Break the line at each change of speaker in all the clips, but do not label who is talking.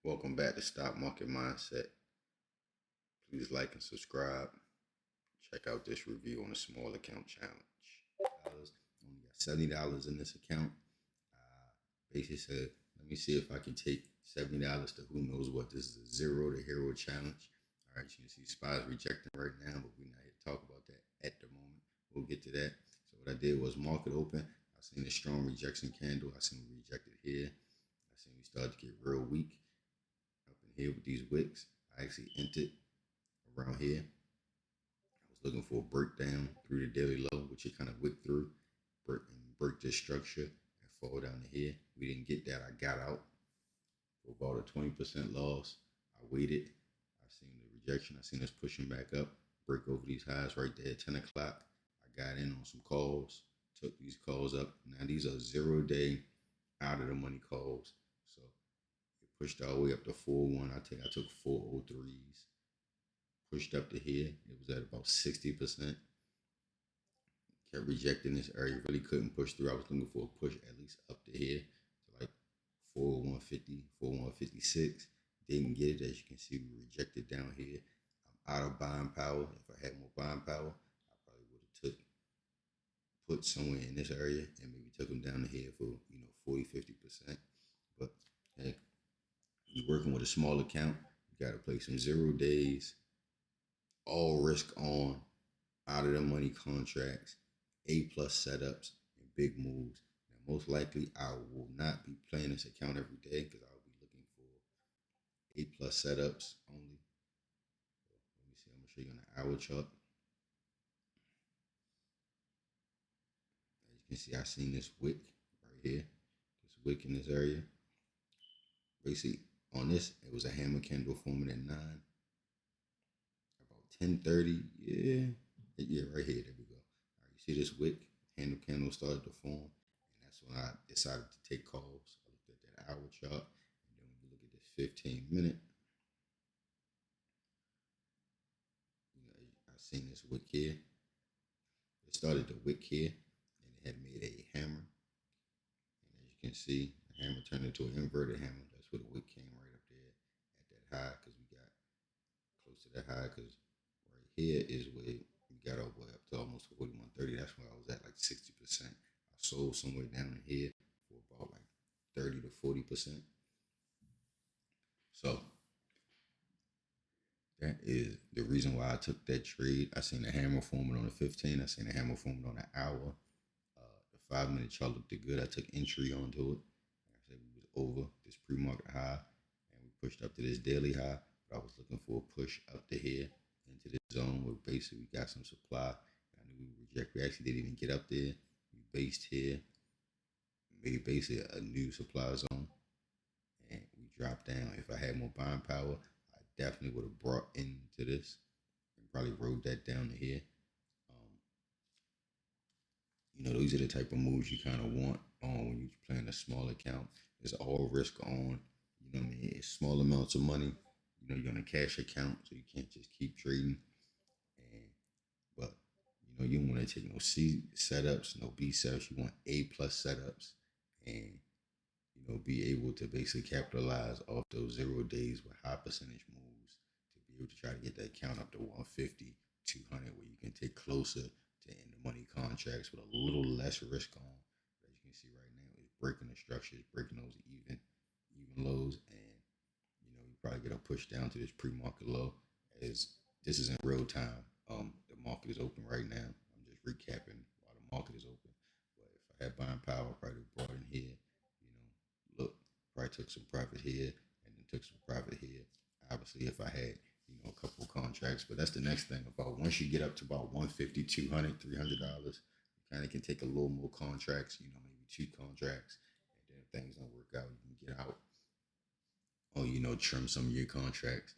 Welcome back to Stock Market Mindset. Please like and subscribe. Check out this review on the small account challenge. Only got $70 in this account. Basically said, let me see if I can take $70 to who knows what. This is a zero to hero challenge. All right, you can see SPY's rejecting right now, but we're not here to talk about that at the moment. We'll get to that. So what I did was market open. I seen a strong rejection candle. I seen we rejected here. I seen we started to get real weak up in here with these wicks. I actually entered around here. I was looking for a breakdown through the daily low, which it kind of wicked through, break this structure and fall down to here. We didn't get that. I got out for about a 20% loss. I waited. I seen the rejection. I seen us pushing back up, break over these highs right there at 10 o'clock. I got in on some calls, took these calls up. Now these are 0 day out of the money calls. So it pushed all the way up to 4-1. I took 403s. Pushed up to here. It was at about 60%. Kept rejecting this area. Really couldn't push through. I was looking for a push at least up to here to like 4150, 4156. Didn't get it. As you can see, we rejected down here. I'm out of buying power. If I had more buying power, I probably would have put somewhere in this area and maybe took them down to here for 40, 50%. But hey, you're working with a small account. You got to play some 0 days, all risk on, out of the money contracts, A+ setups, and big moves. Now, most likely, I will not be playing this account every day because I'll be looking for A+ setups only. Let me see. I'm gonna show you on the hour chart. As you can see, I seen this wick right here. This wick in this area. Basically, on this, it was a hammer candle forming at 9. About 10:30, yeah, right here. There we go. All right, you see this wick? Handle candle started to form, and that's when I decided to take calls. I looked at that hour chart, and then when you look at this 15-minute, I seen this wick here. It started to wick here, and it had made a hammer. And as you can see, the hammer turned into an inverted hammer. That's where the wick came right up there at that high, because we got close to that high, because right here is where we got all the way up to almost 4130. That's where I was at like 60%. I sold somewhere down in here for about like 30 to 40%. So that is the reason why I took that trade. I seen the hammer forming on the 15. I seen the hammer forming on the hour. The 5-minute chart looked good. I took entry onto it. Like I said, we was over this pre-market high, and we pushed up to this daily high. But I was looking for a push up to here into this zone where basically we got some supply. I knew we would reject. We actually didn't even get up there. We based here, made basically a new supply zone, and we dropped down. If I had more buying power, I definitely would have brought into this and probably rode that down to here. Um, these are the type of moves you kind of want on when you're playing a small account. It's all risk on. You know what I mean? It's small amounts of money. You're on a cash account, so you can't just keep trading. And but you don't want to take no C setups, no B setups. You want A+ setups, and be able to basically capitalize off those 0 days with high percentage moves to be able to try to get that count up to 150, 200, where you can take closer to end the money contracts with a little less risk on. As you can see right now, it's breaking the structures, breaking those even lows, and you probably get a push down to this pre-market low. As this is in real time, the market is open right now. I'm just recapping while the market is open. But if I had buying power, I probably brought in here. Look, probably took some profit here and then took some profit here. Obviously, if I had a couple of contracts, but that's the next thing. About once you get up to about 150, 200, $300, you kind of can take a little more contracts. Maybe 2 contracts, and then if things don't work out, you can get out or trim some of your contracts.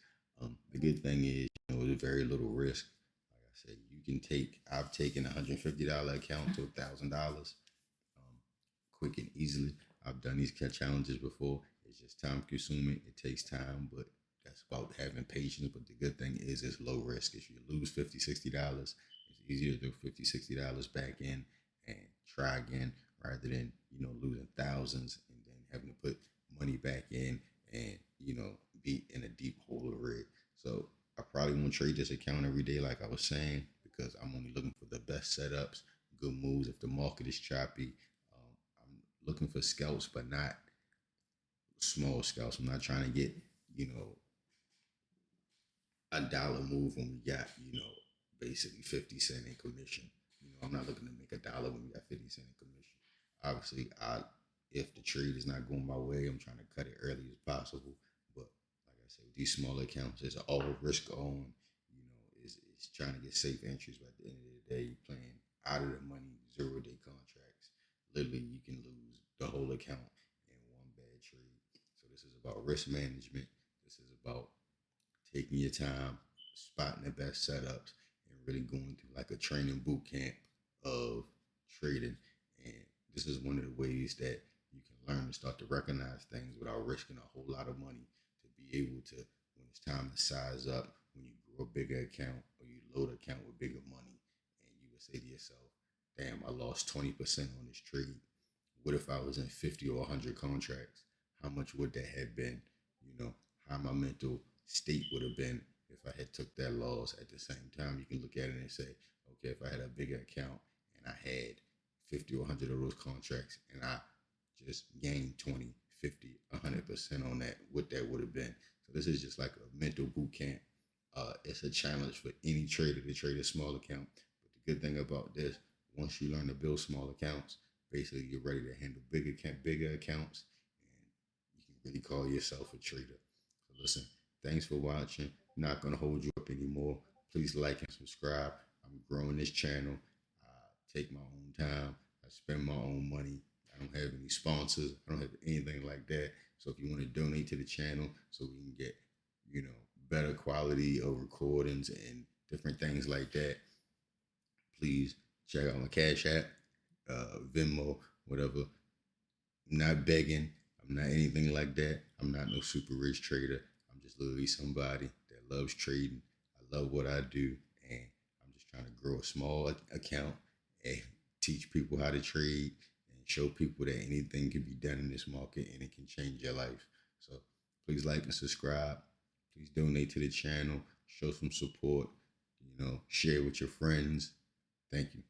The good thing is there's very little risk. Like I said, you can take. I've taken $150 account to $1,000, quick and easily. I've done these challenges before. It's just time consuming. It takes time, but that's about having patience. But the good thing is it's low risk. If you lose $50, $60, it's easier to do $50, $60 back in and try again rather than losing thousands and then having to put money back in and don't trade this account every day, like I was saying, because I'm only looking for the best setups, good moves. If the market is choppy, I'm looking for scalps, but not small scalps. I'm not trying to get, you know, a dollar move when we got, basically 50 cent in commission. I'm not looking to make a dollar when we got 50 cent in commission. Obviously, if the trade is not going my way, I'm trying to cut it early as possible. But like I said, with these smaller accounts, it's all risk on. It's trying to get safe entries. But at the end of the day, you're playing out of the money 0 day contracts. Literally, you can lose the whole account in one bad trade. So this is about risk management. This is about taking your time, spotting the best setups, and really going through like a training boot camp of trading. And this is one of the ways that you can learn to start to recognize things without risking a whole lot of money to be able to, when it's time to size up, when you grow a bigger account or you load an account with bigger money, and you would say to yourself, damn, I lost 20% on this trade. What if I was in 50 or 100 contracts? How much would that have been? How my mental state would have been if I had took that loss. At the same time, you can look at it and say, okay, if I had a bigger account and I had 50 or 100 of those contracts and I just gained 20, 50, 100% on that, what that would have been. So this is just like a mental boot camp. It's a challenge for any trader to trade a small account. But the good thing about this, once you learn to build small accounts, basically you're ready to handle bigger accounts, and you can really call yourself a trader. So listen, thanks for watching. I'm not gonna hold you up anymore. Please like and subscribe. I'm growing this channel. I take my own time. I spend my own money. I don't have any sponsors. I don't have anything like that. So if you want to donate to the channel so we can get, better quality of recordings and different things like that, please check out my Cash App, Venmo, whatever. I'm not begging. I'm not anything like that. I'm not no super rich trader. I'm just literally somebody that loves trading. I love what I do, and I'm just trying to grow a small account and teach people how to trade and show people that anything can be done in this market and it can change your life. So please like and subscribe. Please donate to the channel. Show some support. Share with your friends. Thank you.